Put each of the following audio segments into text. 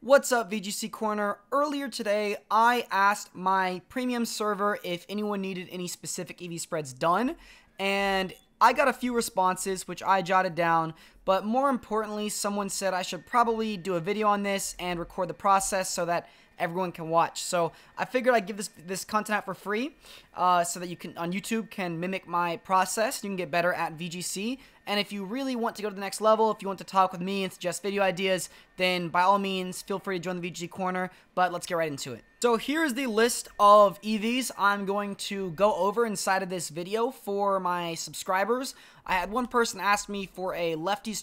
What's up, VGC Corner? Earlier today, I asked my premium server if anyone needed any specific EV spreads done, and I got a few responses, which I jotted down, but more importantly, someone said I should probably do a video on this and record the process so that everyone can watch. So I figured I'd give this content out for free so that you can, on YouTube, can mimic my process. You can get better at VGC. And if you really want to go to the next level, if you want to talk with me and suggest video ideas, then by all means, feel free to join the VGC Corner, but let's get right into it. So here's the list of EVs I'm going to go over inside of this video for my subscribers. I had one person ask me for a Lefties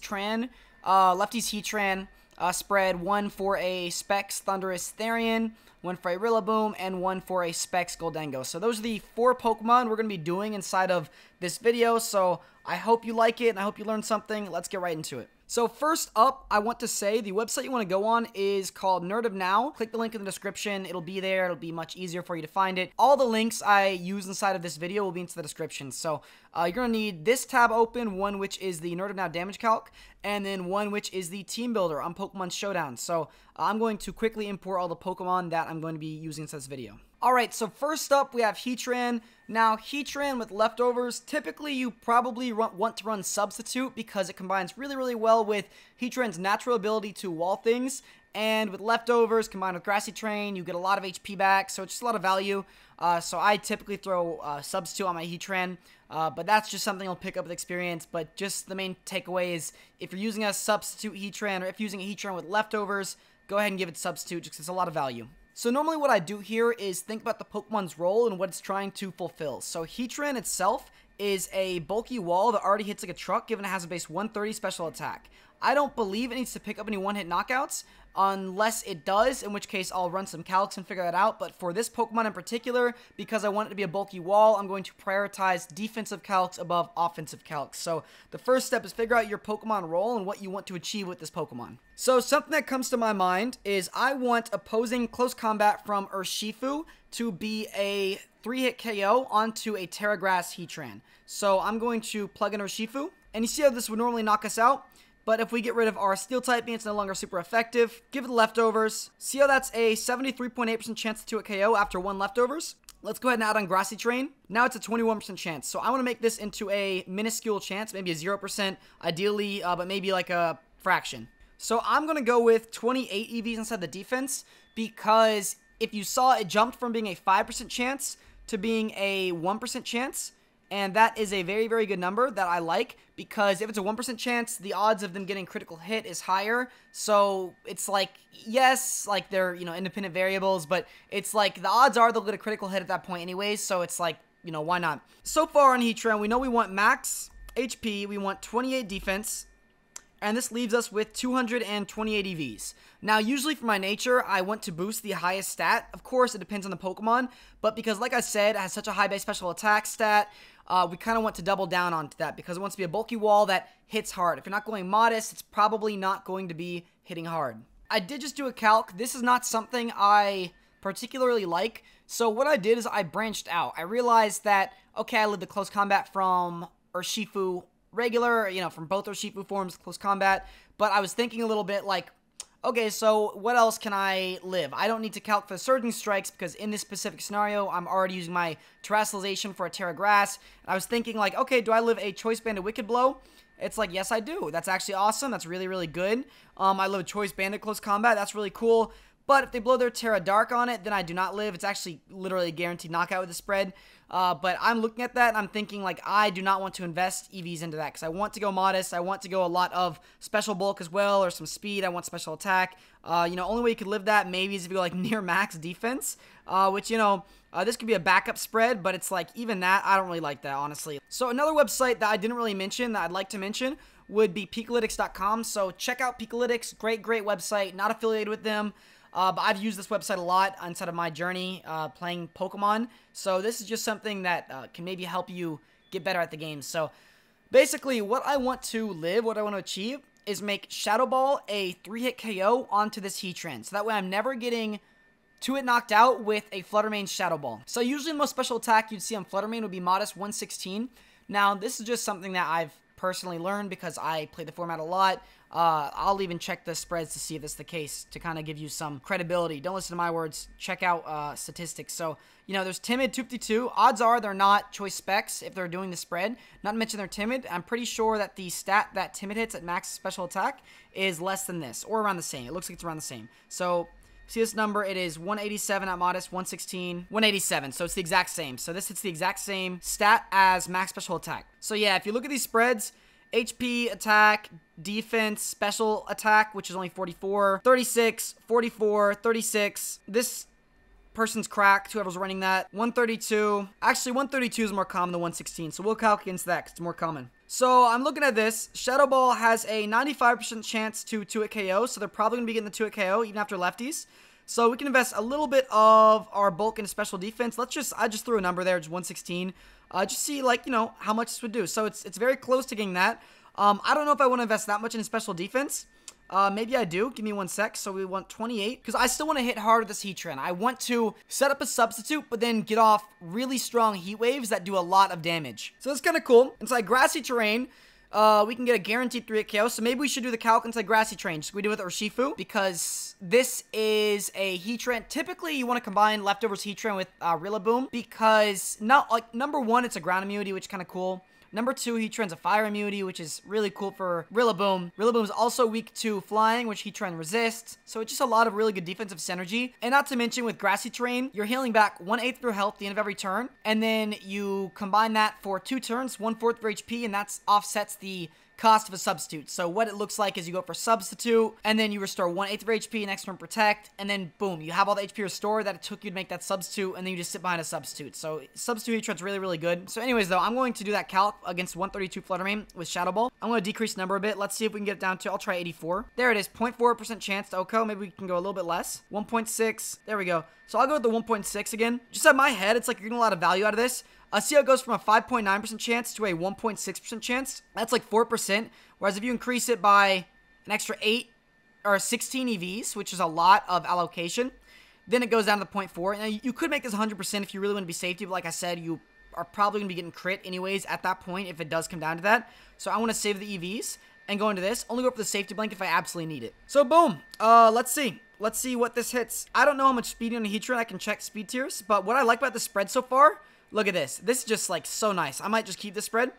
Heatran spread, one for a Specs Thunderous Therian, one for a Rillaboom, and one for a Specs Goldengo. So those are the 4 Pokemon we're going to be doing inside of this video, so I hope you like it, and I hope you learned something. Let's get right into it. So first up, I want to say the website you want to go on is called Nerd of Now. Click the link in the description. It'll be there. It'll be much easier for you to find it. All the links I use inside of this video will be into the description. So you're going to need this tab open, one which is the Nerd of Now Damage Calc, and then one which is the Team Builder on Pokemon Showdown. So I'm going to quickly import all the Pokemon that I'm going to be using inside this video. Alright, so first up we have Heatran. Now, Heatran with leftovers, typically you probably want to run Substitute because it combines really well with Heatran's natural ability to wall things, and with leftovers combined with Grassy Train, you get a lot of HP back, so it's just a lot of value. So I typically throw Substitute on my Heatran, but that's just something I'll pick up with experience. But just the main takeaway is, if you're using a Substitute Heatran, or if you're using a Heatran with leftovers, go ahead and give it Substitute, just because it's a lot of value. So normally what I do here is think about the Pokemon's role and what it's trying to fulfill. So Heatran itself is a bulky wall that already hits like a truck, given it has a base 130 special attack. I don't believe it needs to pick up any one-hit knockouts, unless it does, in which case I'll run some calcs and figure that out. But for this Pokemon in particular, because I want it to be a bulky wall, I'm going to prioritize defensive calcs above offensive calcs. So the first step is figure out your Pokemon role and what you want to achieve with this Pokemon. So something that comes to my mind is I want opposing close combat from Urshifu to be a 3-hit KO onto a Terra Grass Heatran. So I'm going to plug in Urshifu, and you see how this would normally knock us out? But if we get rid of our steel typing, it's no longer super effective. Give it the leftovers. See how that's a 73.8% chance to a KO after 1 leftovers? Let's go ahead and add on Grassy Train. Now it's a 21% chance. So I want to make this into a minuscule chance, maybe a 0% ideally, but maybe like a fraction. So I'm going to go with 28 EVs inside the defense, because if you saw, it jumped from being a 5% chance to being a 1% chance. And that is a very good number that I like, because if it's a 1% chance, the odds of them getting critical hit is higher. So it's like, yes, like they're, independent variables, but it's like the odds are they'll get a critical hit at that point anyways. So it's like, why not? So far on Heatran, we know we want max HP, we want 28 defense, and this leaves us with 228 EVs. Now, usually for my nature, I want to boost the highest stat. Of course, it depends on the Pokemon, but because, like I said, it has such a high base special attack stat, we kind of want to double down onto that, because it wants to be a bulky wall that hits hard. If you're not going modest, it's probably not going to be hitting hard. I did just do a calc. This is not something I particularly like, so what I did is I branched out. I realized that, okay, I lived the close combat from Urshifu regular, from both Urshifu forms, close combat, but I was thinking a little bit like, okay, so what else can I live? I don't need to calc for Surging Strikes, because in this specific scenario, I'm already using my Terrestrialization for a Terra Grass, and I was thinking like, okay, do I live a Choice Banded Wicked Blow? It's like, yes, I do. That's actually awesome. That's really good. I live a Choice Banded Close Combat. That's really cool. But if they blow their Terra Dark on it, then I do not live. It's actually literally a guaranteed knockout with the spread. But I'm looking at that and I'm thinking, like, I do not want to invest EVs into that, because I want to go modest. I want to go a lot of special bulk as well, or some speed. I want special attack. Only way you could live that maybe is if you go like near max defense, which, this could be a backup spread, but it's like, even that, I don't really like that, honestly. So another website that I didn't really mention that I'd like to mention would be Pikalytics.com. So check out Pikalytics. Great website. Not affiliated with them. But I've used this website a lot inside of my journey playing Pokemon. So this is just something that can maybe help you get better at the game. So basically, what I want to live, what I want to achieve, is make Shadow Ball a 3-hit KO onto this Heatran. So that way I'm never getting 2-hit knocked out with a Fluttermane's Shadow Ball. So usually the most special attack you'd see on Fluttermane would be Modest 116. Now, this is just something that I've personally learned because I play the format a lot. I'll even check the spreads to see if that's the case to kind of give you some credibility. Don't listen to my words. Check out statistics. So, you know, there's timid 252. Odds are they're not choice specs if they're doing the spread. Not to mention they're timid. I'm pretty sure that the stat that timid hits at max special attack is less than this or around the same. It looks like it's around the same. So, see this number? It is 187 at modest, 116, 187. So it's the exact same. So this hits the exact same stat as max special attack. So yeah, if you look at these spreads, HP, attack, defense, special attack, which is only 44, 36, 44, 36. This person's cracked, whoever's running that. 132. Actually, 132 is more common than 116, so we'll calc against that because it's more common. So I'm looking at this. Shadow Ball has a 95% chance to 2-hit KO, so they're probably going to be getting the 2-hit KO even after lefties. So we can invest a little bit of our bulk into special defense. I just threw a number there, just 116. Just see, like, you know, how much this would do. So it's very close to getting that. I don't know if I want to invest that much in special defense. Maybe I do. Give me 1 sec. So we want 28. Because I still want to hit hard with this heat trend. I want to set up a substitute, but then get off really strong heat waves that do a lot of damage. So that's kind of cool. Inside grassy terrain, we can get a guaranteed 3-hit KO. So maybe we should do the calc inside grassy terrain. Just we do it with Urshifu. Because this is a heat trend. Typically, you want to combine leftovers heat trend with Rillaboom. Because, number one, it's a ground immunity, which is kind of cool. Number 2, he trends a fire immunity, which is really cool for Rillaboom. Rillaboom is also weak to flying, which he trend resists. So it's just a lot of really good defensive synergy. And not to mention with grassy terrain, you're healing back 1/8 of your health at the end of every turn. And then you combine that for 2 turns, 1/4 for HP, and that offsets the cost of a substitute. So what it looks like is you go for substitute, and then you restore 1/8 of HP, next turn protect, and then boom, you have all the HP restored that it took you to make that substitute, and then you just sit behind a substitute. So substitute trend's really, really good. So anyways, though, I'm going to do that calc against 132 Fluttermane with Shadow Ball. I'm going to decrease the number a bit. Let's see if we can get it down to, I'll try 84. There it is, 0.4% chance to OHKO. Maybe we can go a little bit less. 1.6. There we go. So I'll go with the 1.6 again. Just at my head, it's like you're getting a lot of value out of this. See how it goes from a 5.9% chance to a 1.6% chance. That's like 4%. Whereas if you increase it by an extra 8 or 16 EVs, which is a lot of allocation, then it goes down to the 0.4. Now, you could make this 100% if you really want to be safety, but like I said, you are probably going to be getting crit anyways at that point if it does come down to that. So I want to save the EVs and go into this. Only go for the safety blanket if I absolutely need it. So boom. Let's see. Let's see what this hits. I don't know how much speed on the Heatran. I can check speed tiers, but what I like about the spread so far, look at this. This is just like so nice. I might just keep this spread.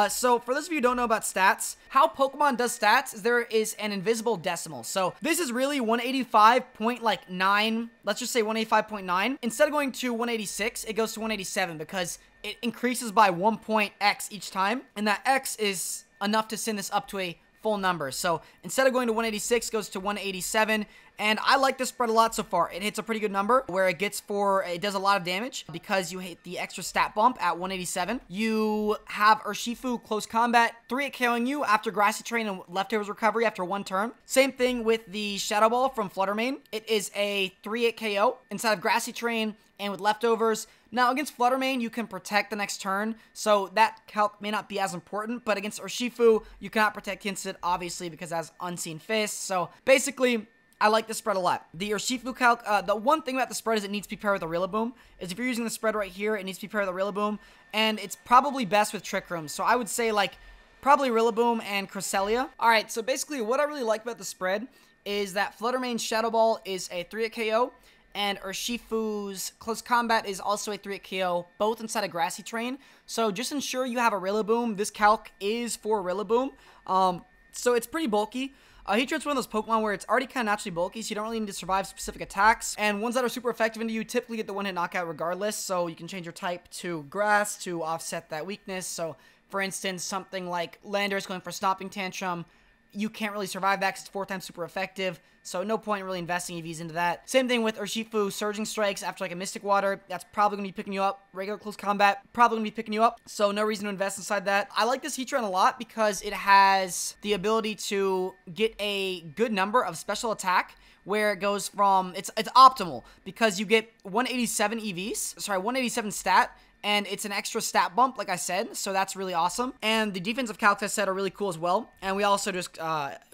So for those of you who don't know about stats, how Pokemon does stats is there is an invisible decimal. So this is really 185.9. Let's just say 185.9. Instead of going to 186, it goes to 187 because it increases by 1 point X each time. And that X is enough to send this up to a full number. So instead of going to 186, it goes to 187. And I like this spread a lot so far. It hits a pretty good number where it does a lot of damage because you hit the extra stat bump at 187. You have Urshifu close combat, 3-hit KOing you after Grassy Terrain and Leftovers recovery after 1 turn. Same thing with the Shadow Ball from Fluttermane. It is a 3-hit KO inside of Grassy Terrain and with Leftovers. Now, against Fluttermane, you can protect the next turn, so that calc may not be as important, but against Urshifu, you cannot protect against it, obviously, because it has Unseen Fist. So, basically, I like this spread a lot. The Urshifu calc, the one thing about the spread is it needs to be paired with a Rillaboom. Is if you're using the spread right here, it needs to be paired with a Rillaboom, and it's probably best with Trick Room. So, I would say, like, probably Rillaboom and Cresselia. Alright, so basically, what I really like about the spread is that Fluttermane's Shadow Ball is a 3-hit KO, and Urshifu's Close Combat is also a 3-hit KO, both inside a Grassy Terrain. So just ensure you have a Rillaboom. This calc is for Rillaboom. So it's pretty bulky. Heatran's one of those Pokemon where it's already kind of naturally bulky, so you don't really need to survive specific attacks. And ones that are super effective into you typically get the one-hit knockout regardless, so you can change your type to Grass to offset that weakness. So, for instance, something like Landorus going for Stomping Tantrum, you can't really survive that because it's 4 times super effective, so no point in really investing EVs into that. Same thing with Urshifu Surging Strikes after like a Mystic Water. That's probably going to be picking you up. Regular Close Combat, probably going to be picking you up, so no reason to invest inside that. I like this Heatran a lot because it has the ability to get a good number of special attack where it goes from, it's optimal because you get 187 EVs, sorry, 187 stat, and it's an extra stat bump, like I said, so that's really awesome. And the defensive calcs I said are really cool as well. And we also just,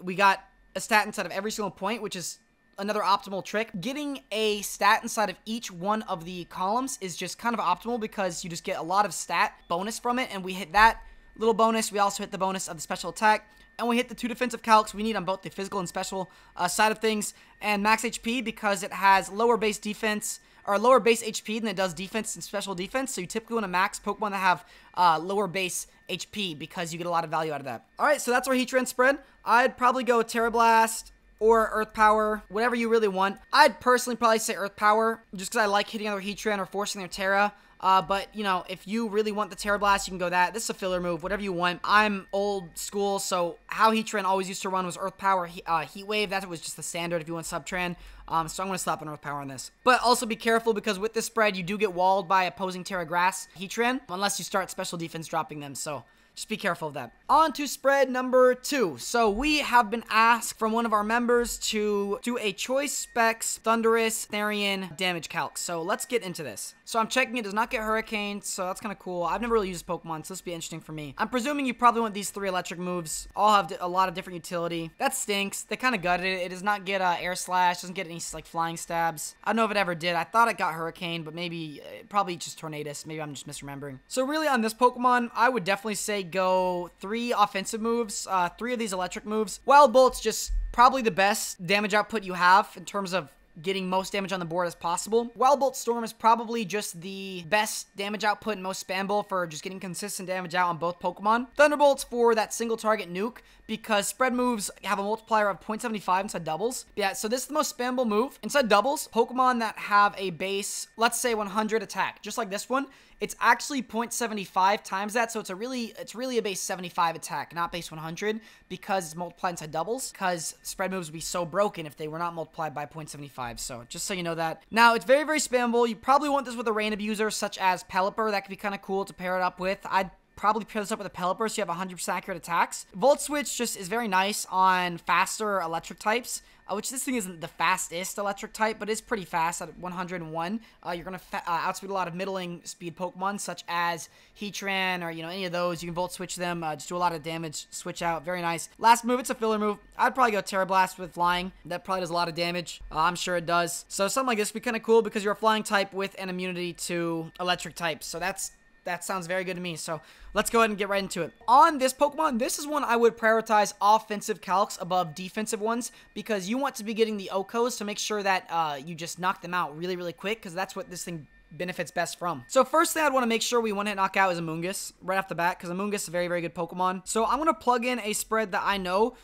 we got a stat inside of every single point, which is another optimal trick. Getting a stat inside of each one of the columns is just kind of optimal because you just get a lot of stat bonus from it, and we hit that little bonus. We also hit the bonus of the special attack. and we hit the 2 defensive calcs we need on both the physical and special side of things, and max HP because it has lower base defense, or lower base HP than it does defense and special defense. So you typically want to max Pokemon that have lower base HP because you get a lot of value out of that. All right, so that's our Heatran spread. I'd probably go Terra Blast or Earth Power, whatever you really want. I'd personally probably say Earth Power just because I like hitting other Heatran or forcing their Terra. But, you know, if you really want the Terra Blast, you can go that. This is a filler move, whatever you want. I'm old school, so how Heatran always used to run was Earth Power, Heat Wave. That was just the standard if you want Subtran. So I'm going to slap an Earth Power on this. But also be careful because with this spread, you do get walled by opposing Terra Grass Heatran unless you start special defense dropping them. So just be careful of that. On to spread number 2. So we have been asked from one of our members to do a Choice Specs Thundurus Therian damage calc. So let's get into this. So I'm checking it does not get Hurricane, so that's kind of cool. I've never really used Pokemon, so this will be interesting for me. I'm presuming you probably want these 3 electric moves. All have a lot of different utility. That stinks. They kind of gutted it. It does not get Air Slash, doesn't get any like flying stabs. I don't know if it ever did. I thought it got Hurricane, but maybe, probably just Tornadus. Maybe I'm just misremembering. So really on this Pokemon, I would definitely say go 3 offensive moves, 3 of these electric moves. Wild Bolt's just probably the best damage output you have in terms of getting most damage on the board as possible. Wild Bolt Storm is probably just the best damage output and most spamable for just getting consistent damage out on both Pokemon. Thunderbolt's for that single target nuke because spread moves have a multiplier of 0.75 inside doubles. Yeah, so this is the most spammable move. Inside doubles, Pokemon that have a base, let's say 100 attack, just like this one, it's actually 0.75 times that, so it's really a base 75 attack, not base 100, because it's multiplied inside doubles, because spread moves would be so broken if they were not multiplied by 0.75, so just so you know that. Now, it's very, very spammable. You probably want this with a rain abuser, such as Pelipper. That could be kind of cool to pair it up with. I'd probably pair this up with a Pelipper so you have 100% accurate attacks. Volt Switch just is very nice on faster electric types, which this thing isn't the fastest electric type, but it's pretty fast at 101. You're going to outspeed a lot of middling speed Pokemon, such as Heatran or, you know, any of those. You can Volt Switch them, just do a lot of damage, switch out. Very nice. Last move, it's a filler move. I'd probably go Terra Blast with flying. That probably does a lot of damage. I'm sure it does. So something like this would be kind of cool because you're a flying type with an immunity to electric types. So that sounds very good to me. So let's go ahead and get right into it. On this Pokemon, this is one I would prioritize offensive calcs above defensive ones because you want to be getting the OHKOs to make sure that you just knock them out really, really quick because that's what this thing benefits best from. So first thing I'd want to make sure we one-hit knockout is Amoonguss right off the bat because Amoonguss is a very, very good Pokemon. So I'm going to plug in a spread that I know.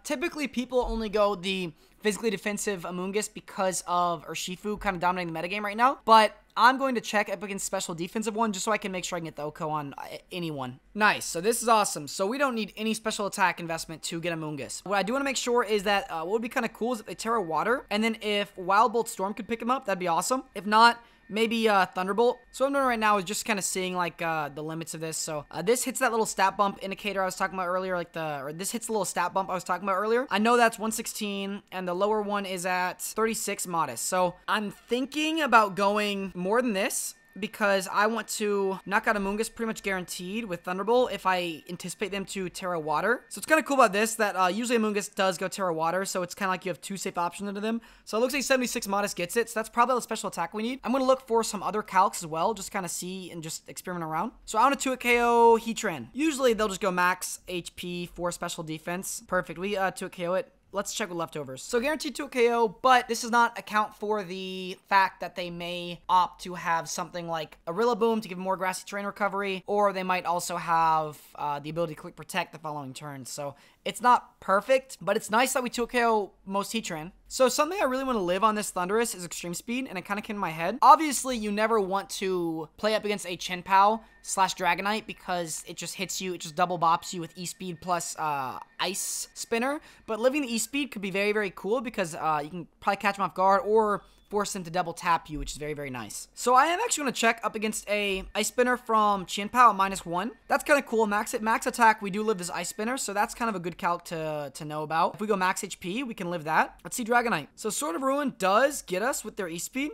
Typically, people only go the physically defensive Amoonguss because of Urshifu kind of dominating the metagame right now. But I'm going to check up against special defensive one just so I can make sure I can get the OHKO on anyone. Nice. So this is awesome. So we don't need any special attack investment to get Amoonguss. What I do want to make sure is that what would be kind of cool is if they Terra Water, and then if Wild Bolt Storm could pick him up, that'd be awesome. If not, maybe Thunderbolt. So what I'm doing right now is just kind of seeing like the limits of this. So this hits that little stat bump indicator I was talking about earlier, or this hits the little stat bump I was talking about earlier. I know that's 116 and the lower one is at 36 modest. So I'm thinking about going more than this because I want to knock out Amoonguss pretty much guaranteed with Thunderbolt if I anticipate them to Terra Water. So it's kind of cool about this that usually Amoonguss does go Terra Water, so it's kind of like you have 2 safe options into them. So it looks like 76 Modest gets it, so that's probably the special attack we need. I'm going to look for some other calcs as well, just kind of see and just experiment around. So I want to 2-hit KO Heatran. Usually they'll just go max HP for special defense. Perfect. We 2-hit KO it. Let's check with leftovers. So guaranteed to a KO, but this does not account for the fact that they may opt to have something like a Rillaboom to give more grassy terrain recovery, or they might also have the ability to quick protect the following turn. So it's not perfect, but it's nice that we 2-hit KO most Heatran. So something I really want to live on this Thundurus is Extreme Speed, and it kind of came in my head. Obviously, you never want to play up against a Chenpao / Dragonite because it just hits you, it just double bops you with E-Speed plus Ice Spinner. But living the E-Speed could be very, very cool because you can probably catch him off guard or force him to double tap you, which is very, very nice. So I am actually going to check up against a Ice Spinner from Chenpao at -1. That's kind of cool. Max attack, we do live this Ice Spinner, so that's kind of a good calc to know about. If we go max HP, we can live that. Let's see Dragonite. So Sword of Ruin does get us with their E-Speed.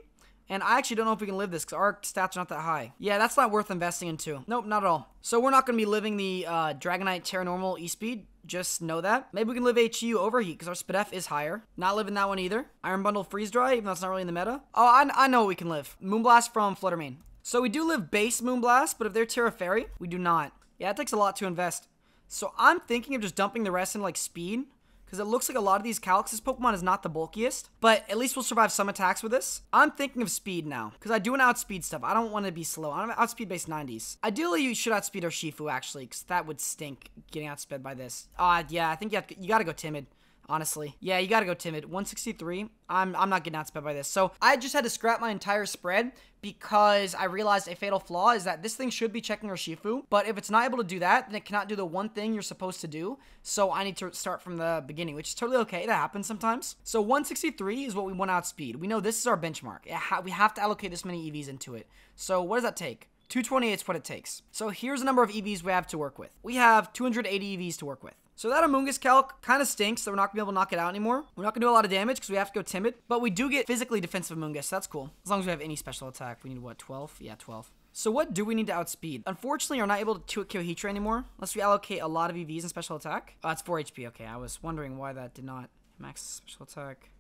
And I actually don't know if we can live this because our stats are not that high. Yeah, that's not worth investing into. Nope, not at all. So we're not going to be living the Dragonite Terra Normal E-Speed. Just know that. Maybe we can live HU Overheat because our SpDef is higher. Not living that one either. Iron Bundle Freeze Dry, even though it's not really in the meta. Oh, I know what we can live. Moonblast from Fluttermane. So we do live base Moonblast, but if they're Terra Fairy, we do not. Yeah, it takes a lot to invest. So I'm thinking of just dumping the rest in like speed, because it looks like a lot of these calcs, this Pokemon is not the bulkiest, but at least we'll survive some attacks with this. I'm thinking of speed now, because I do an outspeed stuff. I don't want to be slow. I'm outspeed based 90s. Ideally, you should outspeed Urshifu, actually, because that would stink getting outsped by this. Yeah, I think you got to go timid. Honestly. Yeah, you gotta go timid. 163. I'm not getting outsped by this. So I just had to scrap my entire spread because I realized a fatal flaw is that this thing should be checking Urshifu, but if it's not able to do that, then it cannot do the one thing you're supposed to do. So I need to start from the beginning, which is totally okay. That happens sometimes. So 163 is what we want to outspeed. We know this is our benchmark. We have to allocate this many EVs into it. So what does that take? 228 is what it takes. So here's the number of EVs we have to work with. We have 280 EVs to work with. So that Amoonguss calc kind of stinks, so we're not going to be able to knock it out anymore. We're not going to do a lot of damage because we have to go timid, but we do get physically defensive Amoonguss, so that's cool. As long as we have any special attack. We need, what, 12? Yeah, 12. So what do we need to outspeed? Unfortunately, we're not able to kill Heatran anymore, unless we allocate a lot of EVs in special attack. Oh, it's 4 HP. Okay, I was wondering why that did not max special attack.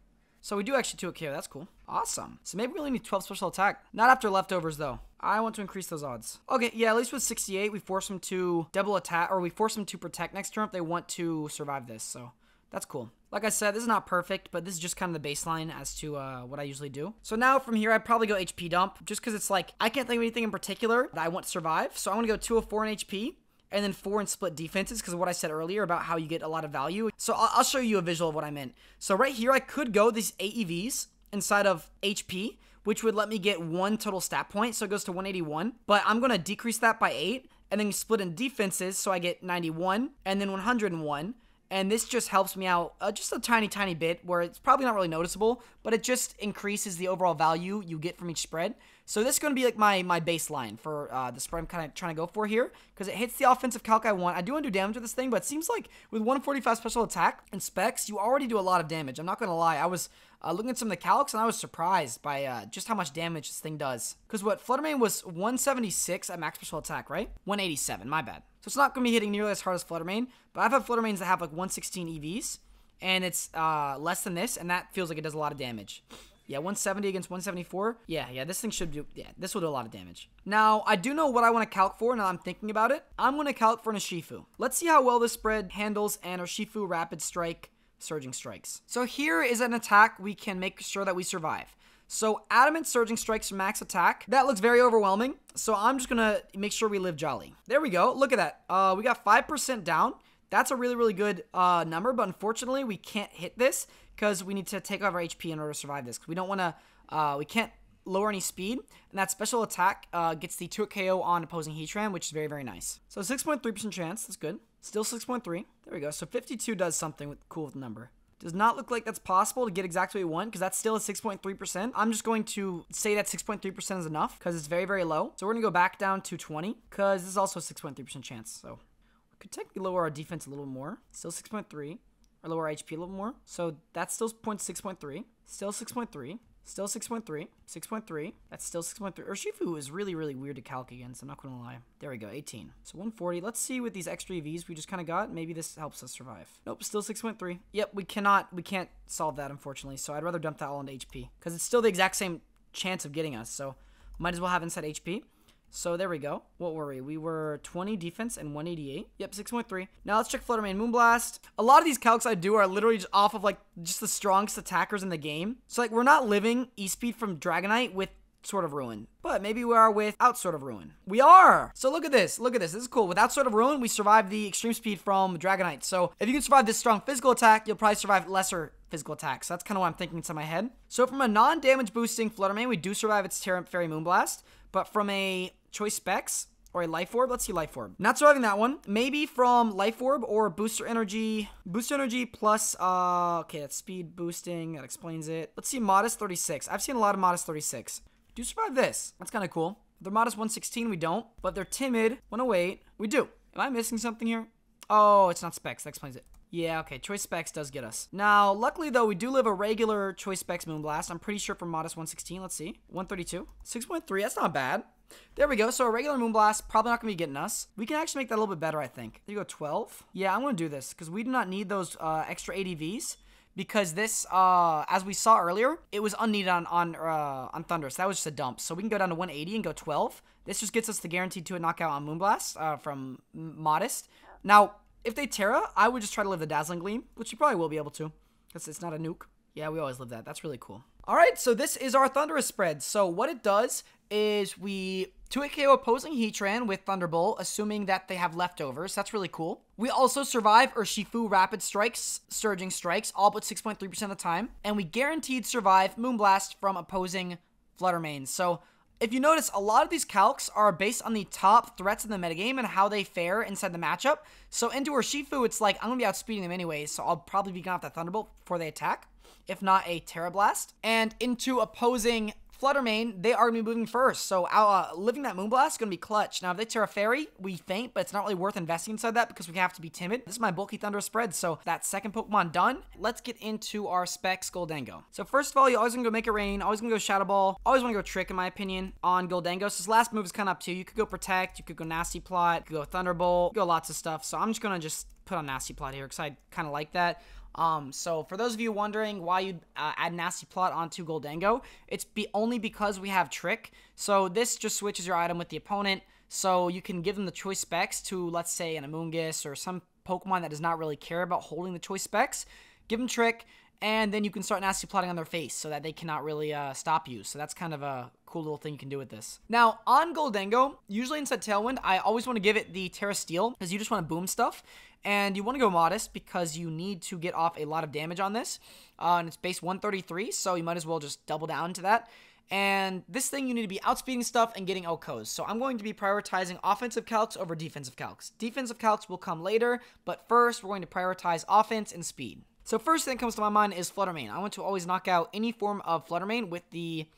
So we do actually 2 KO. That's cool. Awesome. So maybe we only need 12 special attack. Not after leftovers, though. I want to increase those odds. Okay, yeah, at least with 68, we force them to double attack, or we force them to protect next turn if they want to survive this. So that's cool. Like I said, this is not perfect, but this is just kind of the baseline as to what I usually do. So now from here, I'd probably go HP dump, just because it's like, I can't think of anything in particular that I want to survive. So I want to go 204 in HP. And then 4 in split defenses because of what I said earlier about how you get a lot of value. So I'll show you a visual of what I meant. So right here, I could go these 8 EVs inside of HP, which would let me get 1 total stat point. So it goes to 181. But I'm going to decrease that by 8 and then split in defenses. So I get 91 and then 101. And this just helps me out just a tiny, tiny bit where it's probably not really noticeable, but it just increases the overall value you get from each spread. So this is going to be like my baseline for the spread I'm kind of trying to go for here because it hits the offensive calc I want. I do want to do damage with this thing, but it seems like with 145 special attack and specs, you already do a lot of damage. I'm not going to lie. I was looking at some of the calcs, and I was surprised by just how much damage this thing does. Because what, Fluttermane was 176 at max special attack, right? 187, my bad. So it's not going to be hitting nearly as hard as Fluttermane, but I've had Fluttermanes that have like 116 EVs, and it's less than this, and that feels like it does a lot of damage. Yeah, 170 against 174. Yeah, this thing should do, this will do a lot of damage. Now, I do know what I want to calc for now I'm thinking about it. I'm going to calc for an Urshifu. Let's see how well this spread handles an Urshifu Rapid Strike Surging Strikes. So here is an attack we can make sure that we survive. So Adamant Surging Strikes max attack. That looks very overwhelming. So I'm just going to make sure we live jolly. There we go. Look at that. We got 5% down. That's a really, really good number. But unfortunately, we can't hit this because we need to take off our HP in order to survive this. We don't want to, we can't lower any speed. And that special attack gets the 2 KO on opposing Heatran, which is very, very nice. So 6.3% chance. That's good. Still 6.3. There we go. So 52 does something cool with the number. Does not look like that's possible to get exactly what we want because that's still at 6.3%. I'm just going to say that 6.3% is enough because it's very, very low. So we're going to go back down to 20 because this is also a 6.3% chance. So we could technically lower our defense a little more. Still 6.3. Or lower our HP a little more. So that's still 6.3. Still 6.3. Still 6.3. 6.3. That's still 6.3. Urshifu is really, really weird to calc against. I'm not going to lie. There we go. 18. So 140. Let's see with these extra EVs we just kind of got. Maybe this helps us survive. Nope. Still 6.3. Yep. We can't solve that, unfortunately. So I'd rather dump that all into HP. Because it's still the exact same chance of getting us. So might as well have inside HP. So there we go. What were we? We were 20 defense and 188. Yep, 6.3. Now let's check Fluttermane Moonblast. A lot of these calcs I do are literally just off of like just the strongest attackers in the game. So like we're not living E-Speed from Dragonite with Sword of Ruin. But maybe we are without Sword of Ruin. We are! So look at this. Look at this. This is cool. Without Sword of Ruin, we survive the extreme speed from Dragonite. So if you can survive this strong physical attack, you'll probably survive lesser physical attacks. So that's kind of what I'm thinking inside my head. So from a non-damage boosting Fluttermane, we do survive its Terra Fairy Moonblast. But from a Choice Specs or a Life Orb, let's see Life Orb. Not surviving that one. Maybe from Life Orb or Booster Energy. Booster Energy plus, okay, that's speed boosting. That explains it. Let's see Modest 36. I've seen a lot of Modest 36. Do survive this. That's kind of cool. If they're Modest 116, we don't. But if they're Timid 108, we do. Am I missing something here? Oh, it's not Specs. That explains it. Yeah, okay, Choice Specs does get us. Now, luckily, though, we do live a regular Choice Specs Moonblast. I'm pretty sure for Modest 116. Let's see. 132. 6.3. That's not bad. There we go. So a regular Moonblast, probably not going to be getting us. We can actually make that a little bit better, I think. There you go, 12. Yeah, I'm going to do this because we do not need those extra ADVs because this, as we saw earlier, it was unneeded on Thunder. So that was just a dump. So we can go down to 180 and go 12. This just gets us the guaranteed 2 knockout on Moonblast from Modest. Now, if they Terra, I would just try to live the Dazzling Gleam, which you probably will be able to, because it's not a nuke. Yeah, we always live that. That's really cool. All right, so this is our Thundurus spread. So what it does is we 2-hit KO opposing Heatran with Thunderbolt, assuming that they have leftovers. That's really cool. We also survive Urshifu Rapid Strikes, Surging Strikes, all but 6.3% of the time. And we guaranteed survive Moonblast from opposing Fluttermane. So if you notice, a lot of these calcs are based on the top threats in the metagame and how they fare inside the matchup. So into Urshifu, it's like, I'm going to be outspeeding them anyways, so I'll probably be going off that Thunderbolt before they attack, if not a Terra Blast. And into opposing Fluttermane, they are going to be moving first, so living that Moonblast is going to be clutch. Now, if they Terra Fairy, we faint, but it's not really worth investing inside that because we have to be timid. This is my bulky Thundurus spread, so that second Pokemon done. Let's get into our Specs Goldango. So first of all, you always going to go Make It Rain, always going to go Shadow Ball, always want to go Trick, in my opinion, on Goldango. So his last move is kind of up to you. You could go Protect, you could go Nasty Plot, you could go Thunderbolt, you could go lots of stuff. So I'm just going to put on Nasty Plot here because I kind of like that. So for those of you wondering why you'd add Nasty Plot onto Goldango, it's only because we have Trick. So this just switches your item with the opponent, so you can give them the choice specs to, let's say, an Amoonguss or some Pokemon that does not really care about holding the choice specs. Give them Trick, and then you can start Nasty Plotting on their face so that they cannot really stop you. So that's kind of a cool little thing you can do with this. Now, on Goldango, usually inside Tailwind, I always want to give it the Terra Steel because you just want to boom stuff. And you want to go Modest because you need to get off a lot of damage on this. And it's base 133, so you might as well just double down to that. And this thing, you need to be outspeeding stuff and getting OHKOs. So I'm going to be prioritizing offensive calcs over defensive calcs. Defensive calcs will come later, but first we're going to prioritize offense and speed. So first thing that comes to my mind is Fluttermane. I want to always knock out any form of Fluttermane with the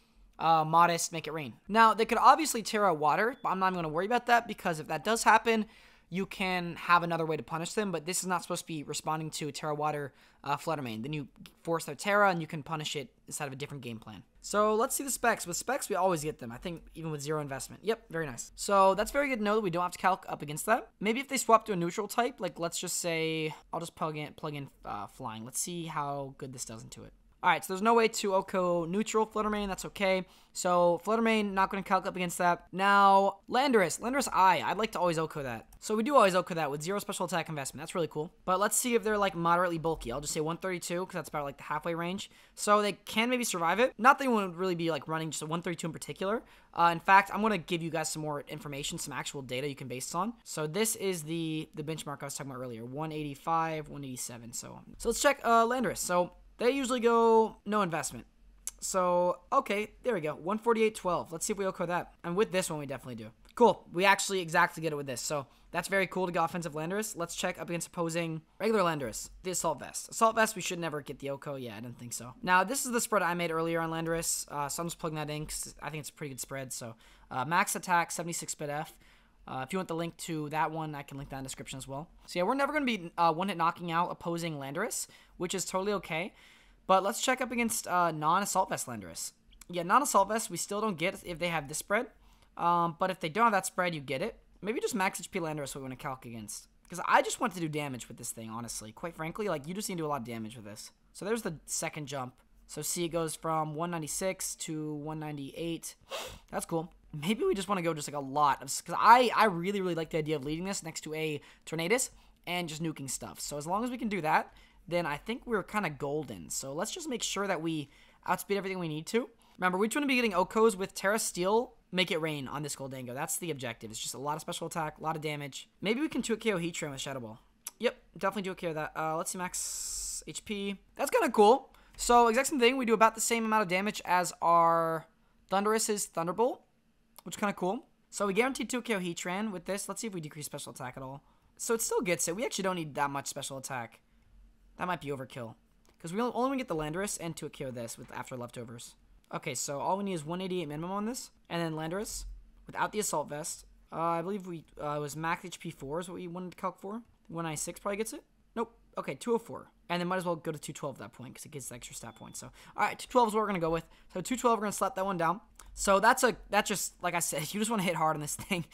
Modest Make It Rain. Now, they could obviously Terra Water, but I'm not even going to worry about that because if that does happen, you can have another way to punish them, but this is not supposed to be responding to Terra Water Fluttermane. Then you force their Terra, and you can punish it inside of a different game plan. So let's see the specs. With specs, we always get them. I think even with zero investment. Yep, very nice. So that's very good to know that we don't have to calc up against that. Maybe if they swap to a neutral type, like let's just say, I'll just plug in Flying. Let's see how good this does into it. Alright, so there's no way to OHKO neutral Fluttermane, that's okay. So Fluttermane, not going to calc up against that. Now, Landorus I'd like to always OHKO that. So we do always OHKO that with zero special attack investment, that's really cool. But let's see if they're like moderately bulky. I'll just say 132, because that's about like the halfway range. So they can maybe survive it. Not that you would really be like running just a 132 in particular. In fact, I'm going to give you guys some more information, some actual data you can base this on. So this is the benchmark I was talking about earlier, 185, 187. So let's check Landorus. So they usually go no investment. So, okay, there we go. 148.12. Let's see if we OHKO that. And with this one, we definitely do. Cool. We actually exactly get it with this. So, that's very cool to get offensive Landorus. Let's check up against opposing regular Landorus. The Assault Vest. Assault Vest, we should never get the OHKO. Yeah, I didn't think so. Now, this is the spread I made earlier on Landorus. So, I'm just plugging that in because I think it's a pretty good spread. So, max attack, 76 bit F. If you want the link to that one, I can link that in the description as well. So yeah, we're never going to be one-hit knocking out opposing Landorus, which is totally okay. But let's check up against non-Assault Vest Landorus. Yeah, non-Assault Vest, we still don't get if they have this spread. But if they don't have that spread, you get it. Maybe just max HP Landorus we want to calc against. Because I just want to do damage with this thing, honestly. Quite frankly, like, you just need to do a lot of damage with this. So there's the second jump. So see, it goes from 196 to 198. That's cool. Maybe we just want to go just like a lot of, because I really like the idea of leading this next to a Tornadus and just nuking stuff. So as long as we can do that, then I think we're kind of golden. So let's just make sure that we outspeed everything we need to. Remember, we just want to be getting OHKOs with Terra Steel, Make It Rain on this Goldango. That's the objective. It's just a lot of special attack, a lot of damage. Maybe we can 2-KO Heatran with Shadow Ball. Yep, definitely 2-KO that. Let's see, max HP. That's kind of cool. So exact same thing. We do about the same amount of damage as our Thundurus's Thunderbolt, which is kind of cool. So we guaranteed 2-KO Heatran with this. Let's see if we decrease special attack at all. So it still gets it. We actually don't need that much special attack. That might be overkill. Because we only get the Landorus and 2-KO this with after leftovers. Okay, so all we need is 188 minimum on this. And then Landorus without the Assault Vest. I believe we was max HP 4 is what we wanted to calc for. 196 probably gets it. Nope. Okay, 204. And then might as well go to 212 at that point because it gets the extra stat points. So, all right, 212 is what we're going to go with. So 212, we're going to slap that one down. So that's just, like I said, you just want to hit hard on this thing.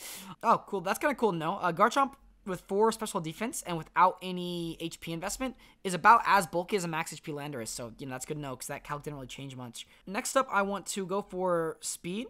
Oh, cool. That's kind of cool to know. Garchomp with 4 special defense and without any HP investment is about as bulky as a max HP Landorus. So, you know, that's good to know because that calc didn't really change much. Next up, I want to go for speed.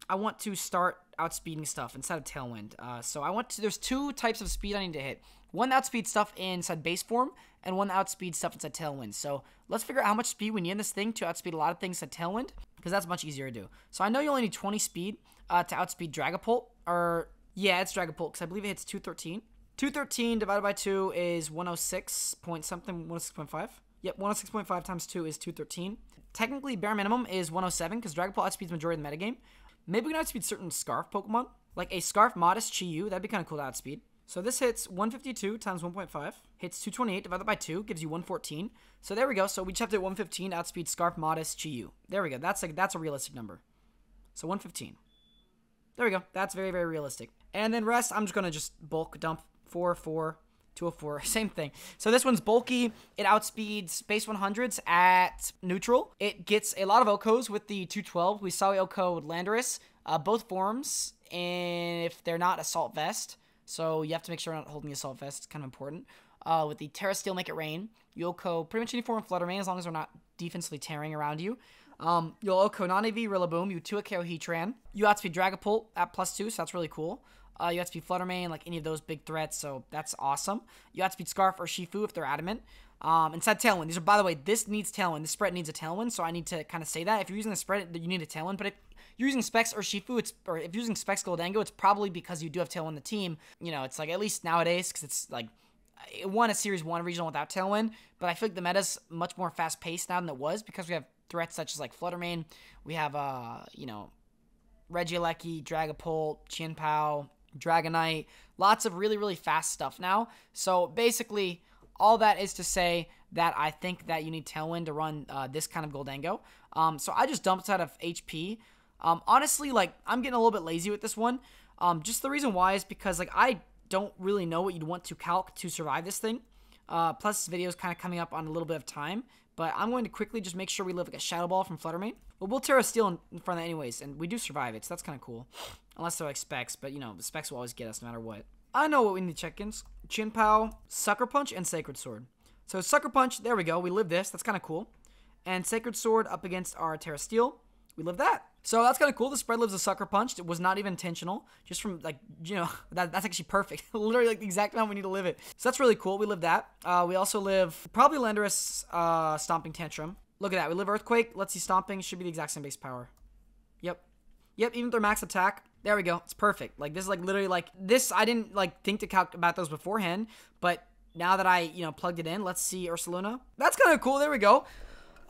I want to start outspeeding stuff instead of Tailwind. So I want to, there's 2 types of speed I need to hit. One that outspeeds stuff inside base form, and one that outspeeds stuff inside Tailwind. So let's figure out how much speed we need in this thing to outspeed a lot of things inside Tailwind, because that's much easier to do. So I know you only need 20 speed to outspeed Dragapult, or yeah, it's Dragapult, because I believe it hits 213. 213 divided by 2 is 106 point something, 106.5. Yep, 106.5 times 2 is 213. Technically, bare minimum is 107, because Dragapult outspeeds majority of the metagame. Maybe we can outspeed certain Scarf Pokemon, like a Scarf Modest Chi-Yu. That'd be kind of cool to outspeed. So this hits 152 times 1.5, hits 228 divided by 2, gives you 114. So there we go. So we just have to hit 115 to outspeed Scarf Modest Chi-Yu. There we go. That's a realistic number. So 115. There we go. That's very, very realistic. And then rest, I'm just going to just bulk dump 4, 4, 204, same thing. So this one's bulky. It outspeeds base 100s at neutral. It gets a lot of OHKOs with the 212. We saw OHKO with Landorus, both forms, and if they're not Assault Vest. So you have to make sure you're not holding the Assault Vest. It's kind of important. With the Terra Steel, Make It Rain. You'll OHKO pretty much any form of Flutter Mane as long as they're not defensively tearing around you. You'll OHKO non-AV Rillaboom. You 2 KO Heatran. You outspeed Dragapult at +2, so that's really cool. You outspeed Flutter Mane, like any of those big threats, so that's awesome. You outspeed Scarf or Shifu if they're adamant. Inside Tailwind. These are, by the way, this needs Tailwind. This spread needs a Tailwind, so I need to kind of say that. If you're using the spread, you need a Tailwind, but if you're using Specs or Shifu, or if you're using Specs Goldango, it's probably because you do have Tailwind in the team. You know, it's like, at least nowadays, because it's like, it won a Series 1 regional without Tailwind, but I feel like the meta's much more fast-paced now than it was, because we have threats such as, like, Flutter Mane. We have, you know, Regieleki, Dragapult, Chien-Pao, Dragonite, lots of really, really fast stuff now. So basically, all that is to say that I think that you need Tailwind to run this kind of Goldango. So I just dumped out of HP. Honestly, like, I'm getting a little bit lazy with this one. Just the reason why is because, like, I don't really know what you'd want to calc to survive this thing. Plus, this video is kind of coming up on a little bit of time. But I'm going to quickly just make sure we live like a Shadow Ball from Flutter Mane. But we'll Terra Steel in front of that anyways, and we do survive it, so that's kind of cool. Unless they're like Specs, but you know, the Specs will always get us no matter what. I know what we need to check-ins. Chien-Pao, Sucker Punch, and Sacred Sword. So Sucker Punch, there we go, we live this, that's kind of cool. And Sacred Sword up against our Terra Steel, we live that. So that's kind of cool. The spread lives a Sucker Punch. It was not even intentional. Just from, like, you know, that's actually perfect. Literally, like, the exact amount we need to live it. So that's really cool. We live that. We also live probably Landorus Stomping Tantrum. Look at that. We live Earthquake. Let's see, Stomping should be the exact same base power. Yep. Yep, even with their max attack. There we go. It's perfect. Like, this is, like, literally, like, this, I didn't, like, think to calc about those beforehand. But now that I, you know, plugged it in, let's see Ursaluna. That's kind of cool. There we go.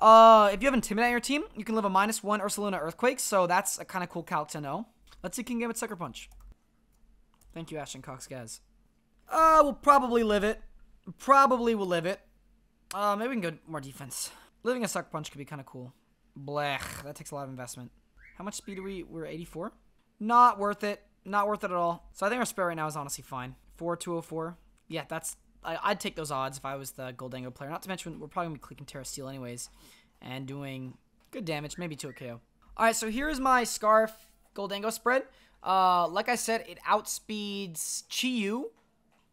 If you have Intimidate on your team, you can live a -1 Ursaluna Earthquake, so that's a kind of cool calc to know. Let's see if you can give it Sucker Punch. Thank you, Ashton Cox, guys. We'll probably live it. Probably will live it. Maybe we can go more defense. Living a Sucker Punch could be kind of cool. Blech, that takes a lot of investment. How much speed are we? We're 84? Not worth it. Not worth it at all. So I think our spare right now is honestly fine. 4,204. Yeah, that's... I'd take those odds if I was the Goldango player. Not to mention, we're probably going to be clicking Terra Steel anyways. And doing good damage, maybe to a KO. Alright, so here's my Scarf Goldango spread. Like I said, it outspeeds Chi-Yu,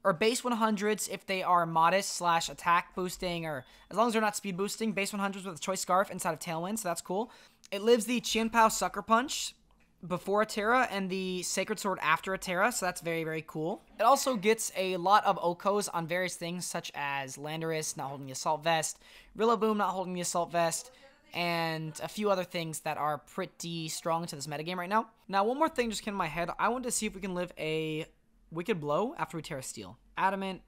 or base 100s if they are modest / attack boosting, or as long as they're not speed boosting, base 100s with a Choice Scarf inside of Tailwind, so that's cool. It lives the Chien-Pao Sucker Punch before a Terra and the Sacred Sword after a Terra, so that's very, very cool. It also gets a lot of OHKOs on various things, such as Landorus not holding the Assault Vest, Rillaboom not holding the Assault Vest, and a few other things that are pretty strong to this metagame right now. Now, one more thing just came to my head. I wanted to see if we can live a Wicked Blow after we Terra Steel. Adamant,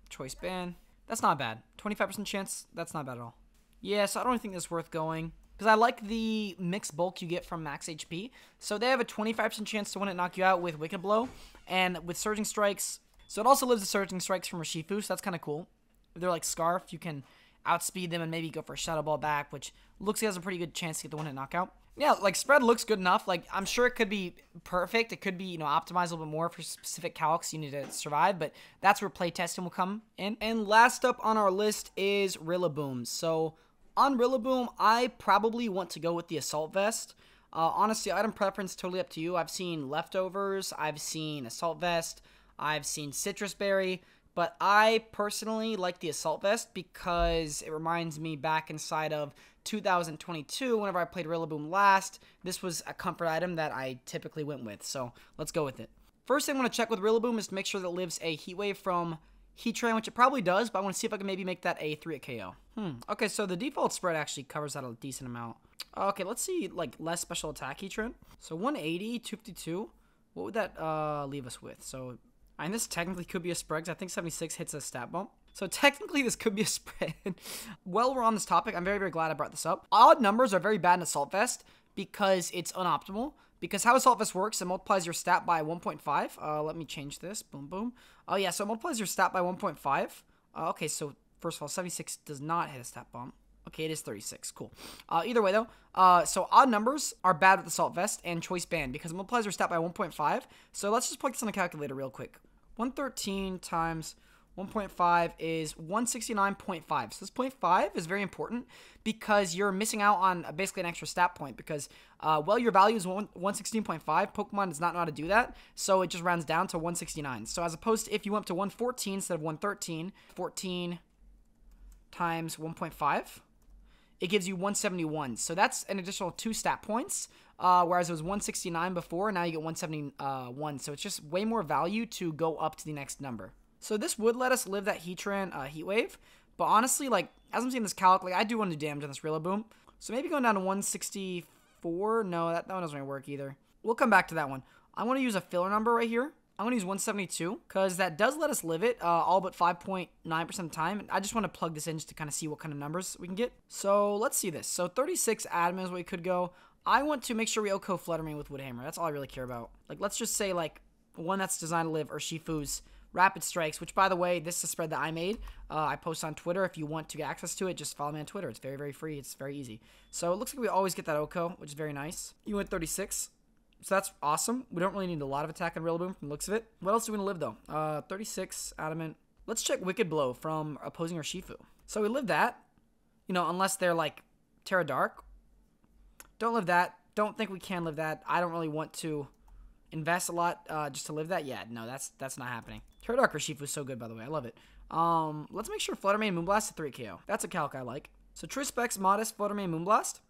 Choice Ban. That's not bad. 25% chance, that's not bad at all. Yeah, so I don't think this is worth going. Because I like the mixed bulk you get from max HP. So they have a 25% chance to win it, knock you out with Wicked Blow. And with Surging Strikes. So it also lives the Surging Strikes from Urshifu, so that's kind of cool. If they're like Scarf, you can outspeed them and maybe go for a Shadow Ball back, which looks like it has a pretty good chance to get the one-hit knockout. Yeah, like, spread looks good enough. Like, I'm sure it could be perfect. It could be, you know, optimized a little bit more for specific calcs you need to survive, but that's where playtesting will come in. And last up on our list is Rillaboom. So on Rillaboom, I probably want to go with the Assault Vest. Honestly, item preference totally up to you. I've seen Leftovers, I've seen Assault Vest, I've seen Citrus Berry, but I personally like the Assault Vest because it reminds me back inside of 2022, whenever I played Rillaboom last. This was a comfort item that I typically went with, so let's go with it. First thing I want to check with Rillaboom is to make sure that it lives a Heat Wave from Heatran, which it probably does, but I want to see if I can maybe make that a 3 at KO. Okay, so the default spread actually covers that a decent amount. Okay, let's see, like, less special attack Heatran. So 180, 252, what would that leave us with? So, and this technically could be a spread, because I think 76 hits a stat bump. So technically, this could be a spread. While we're on this topic, I'm very, very glad I brought this up. Odd numbers are very bad in Assault Vest because it's unoptimal. Because how Assault Vest works, it multiplies your stat by 1.5. Let me change this. Boom, boom. Oh, yeah, so it multiplies your stat by 1.5. Okay, so first of all, 76 does not hit a stat bump. Okay, it is 36. Cool. Either way, though, so odd numbers are bad with Assault Vest and Choice Band because it multiplies your stat by 1.5. So let's just plug this on the calculator real quick. 113 times 1.5 is 169.5. So this 0.5 is very important because you're missing out on basically an extra stat point because, well, your value is 116.5. Pokemon does not know how to do that, so it just rounds down to 169. So as opposed to if you went up to 114 instead of 113, 14 times 1.5, it gives you 171. So that's an additional 2 stat points, whereas it was 169 before, and now you get 171. So it's just way more value to go up to the next number. So this would let us live that Heatran Heat Wave, but honestly, like, as I'm seeing this calc, like, I do want to do damage on this Rillaboom. So maybe going down to 164, no, that one doesn't really work either. We'll come back to that one. I want to use a filler number right here. I'm going to use 172, because that does let us live it all but 5.9% of the time. I just want to plug this in just to kind of see what kind of numbers we can get. So let's see this. So 36 Adamant is where we could go. I want to make sure we OHKO Fluttermane with Woodhammer. That's all I really care about. Like, let's just say, like, one that's designed to live, or Shifu's Rapid Strikes, which, by the way, this is a spread that I made. I post on Twitter. If you want to get access to it, just follow me on Twitter. It's very, very free. It's very easy. So it looks like we always get that OHKO, which is very nice. You went 36. So that's awesome. We don't really need a lot of attack on Rillaboom from the looks of it. What else do we want to live, though? 36, Adamant. Let's check Wicked Blow from opposing our Shifu. So we live that. You know, unless they're, like, Terra Dark. Don't live that. Don't think we can live that. I don't really want to invest a lot just to live that. Yeah, no, that's not happening. Terra Dark or Shifu is so good, by the way. I love it. Let's make sure Fluttermane Moonblast is 3 KO. That's a calc I like. So True Specs Modest Fluttermane Moonblast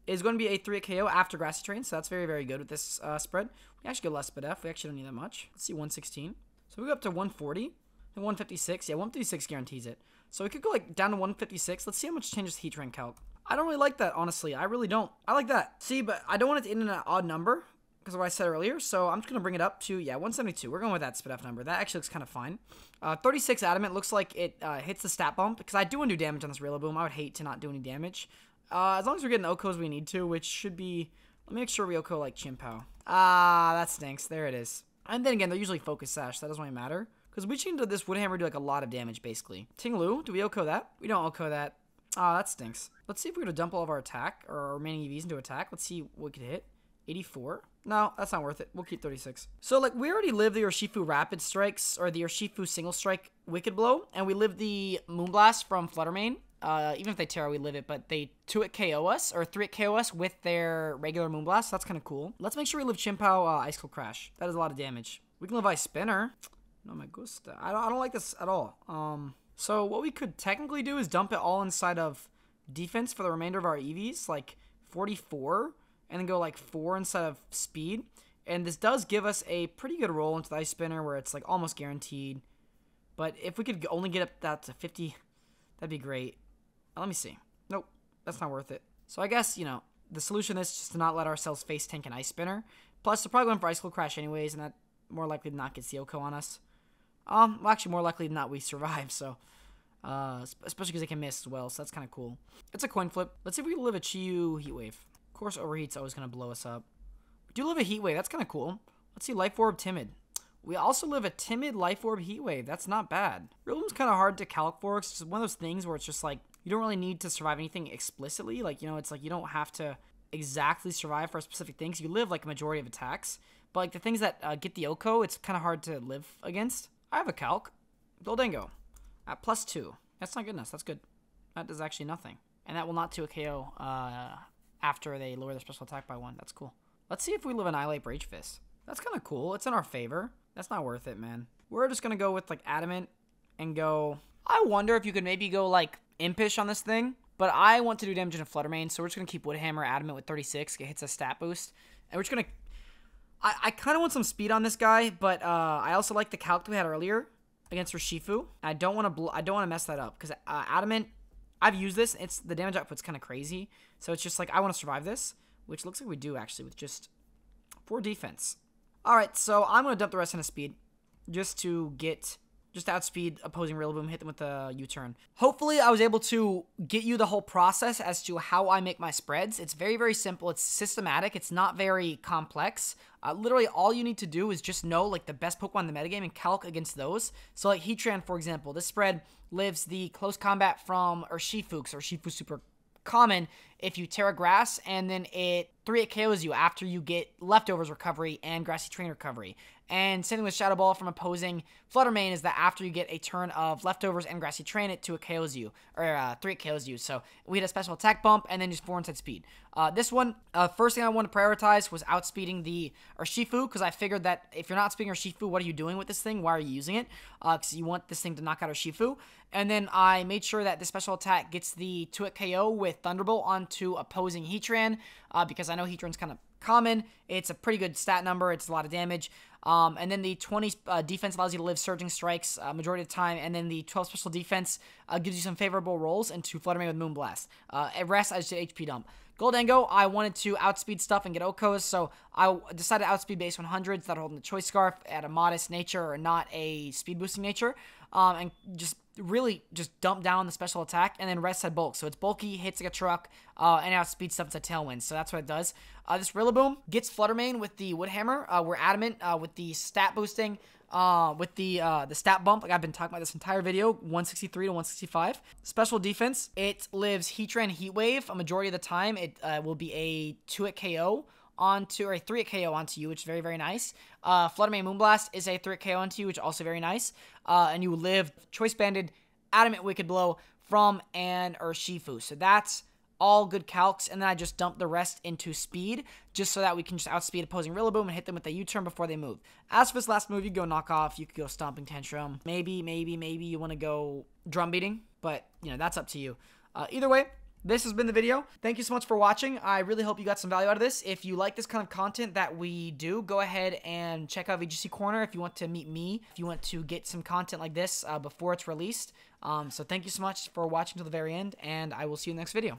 is going to be a 3 KO after Grassy Terrain, so that's very, very good with this spread. We actually get less SPDF. We actually don't need that much. Let's see, 116. So we go up to 140 and 156. Yeah, 156 guarantees it. So we could go like down to 156. Let's see how much changes the Heatran calc. I don't really like that, honestly. I really don't. I like that. See, but I don't want it to end in an odd number because of what I said earlier, so I'm just going to bring it up to, yeah, 172. We're going with that SPDF number. That actually looks kind of fine. 36 Adamant looks like it hits the stat bump because I do want to do damage on this Rillaboom. I would hate to not do any damage. As long as we're getting OHKOs we need to, which should be, let me make sure we OHKO like Chimpao. That stinks. There it is. And then again, they're usually Focus Sash. So that doesn't really matter. Because we change to this Woodhammer do like a lot of damage, basically. Tinglu, do we OHKO that? We don't OHKO that. That stinks. Let's see if we're going to dump all of our attack, or our remaining EVs into attack. Let's see what we could hit. 84. No, that's not worth it. We'll keep 36. So, like, we already lived the Urshifu Rapid Strikes, or the Urshifu Single Strike Wicked Blow, and we lived the Moonblast from Fluttermane. Even if they Terra, we live it, but they 2-hit KO us, or 3-hit KO us with their regular Moonblast. So that's kind of cool. Let's make sure we live Chimpao Ice Cold Crash. That is a lot of damage. We can live Ice Spinner. No me gusta. I don't like this at all. So what we could technically do is dump it all inside of defense for the remainder of our EVs, like 44, and then go like 4 instead of speed. And this does give us a pretty good roll into the Ice Spinner where it's like almost guaranteed. But if we could only get up that to 50, that'd be great. Let me see. Nope, that's not worth it. So I guess, you know, the solution is just to not let ourselves face tank an Ice Spinner. Plus, they're probably going for Ice Cold Crash anyways, and that more likely than not gets the OHKO on us. Well, actually, more likely than not, we survive, so. Especially because they can miss as well, so that's kind of cool. It's a coin flip. Let's see if we can live a Chiyu Heat Wave. Of course, Overheat's always going to blow us up. We do live a Heat Wave. That's kind of cool. Let's see, Life Orb Timid. We also live a Timid Life Orb Heat Wave. That's not bad. Rillaboom's kind of hard to calc for. It's just one of those things where it's just like, you don't really need to survive anything explicitly. Like, you know, it's like you don't have to exactly survive for specific things. You live like a majority of attacks. But like the things that get the OHKO, it's kind of hard to live against. I have a calc. Goldango. At +2. That's not good enough. That's good. That does actually nothing. And that will not 2 KO after they lower their special attack by 1. That's cool. Let's see if we live Annihilate Rage Fist. That's kind of cool. It's in our favor. That's not worth it, man. We're just going to go with like Adamant and go... I wonder if you could maybe go like Impish on this thing. But I want to do damage in a Fluttermane, so we're just going to keep Woodhammer Adamant with 36. It hits a stat boost. And we're just going to... I kind of want some speed on this guy, but I also like the calc that we had earlier. against Urshifu. I don't want to mess that up because Adamant, I've used this. It's the damage output's kind of crazy. So it's just like I want to survive this, which looks like we do actually with just 4 defense. All right, so I'm going to dump the rest into speed just to outspeed opposing Rillaboom, hit them with a U-turn. Hopefully, I was able to get you the whole process as to how I make my spreads. It's very, very simple. It's systematic. It's not very complex. Literally, all you need to do is just know, like, the best Pokemon in the metagame and calc against those. So, like, Heatran, for example, this spread lives the close combat from Urshifu, because Urshifu's super common if you Terra Grass, and then it 3-hit KOs you after you get Leftovers recovery and Grassy Terrain recovery. And same thing with Shadow Ball from opposing Flutter Mane is that after you get a turn of Leftovers and Grassy Terrain, it 2-hit KOs you, or 3-hit KOs you. So we had a special attack bump and then just 4 inside speed. This one, first thing I wanted to prioritize was outspeeding the Urshifu, because I figured that if you're not outspeeding Urshifu, what are you doing with this thing? Why are you using it? Because you want this thing to knock out Urshifu. And then I made sure that the special attack gets the 2-hit KO with Thunderbolt onto opposing Heatran, because I know Heatran's kind of common. It's a pretty good stat number. It's a lot of damage. And then the 20 defense allows you to live Surging Strikes majority of the time. And then the 12 special defense gives you some favorable rolls into Flutter Mane with Moonblast. At rest, I just did HP dump. Goldango, I wanted to outspeed stuff and get Okos, so I decided to outspeed base 100s instead of holding the Choice Scarf at a modest nature or not a speed boosting nature. And just really just dump down the special attack, and then rest had bulk. So it's bulky, hits like a truck, and outspeed stuff to Tailwind. So that's what it does. This Rillaboom gets Flutter Mane with the Wood Hammer. We're Adamant with the stat boosting, with the stat bump. Like I've been talking about this entire video, 163 to 165. Special defense, it lives Heatran Heat Wave a majority of the time. It will be a 2-hit KO onto, or a 3-hit KO onto you, which is very, very nice. Flutter Mane Moonblast is a 3-hit KO onto you, which is also very nice. And you live Choice Banded Adamant Wicked Blow from an Urshifu. So that's all good calcs, and then I just dump the rest into speed, just so that we can just outspeed opposing Rillaboom and hit them with a U-turn before they move. As for this last move, you go Knock Off, you could go Stomping Tantrum. Maybe you want to go Drum Beating, but, you know, that's up to you. Either way, this has been the video. Thank you so much for watching. I really hope you got some value out of this. If you like this kind of content that we do, go ahead and check out VGC Corner if you want to meet me, if you want to get some content like this before it's released. So thank you so much for watching till the very end, and I will see you in the next video.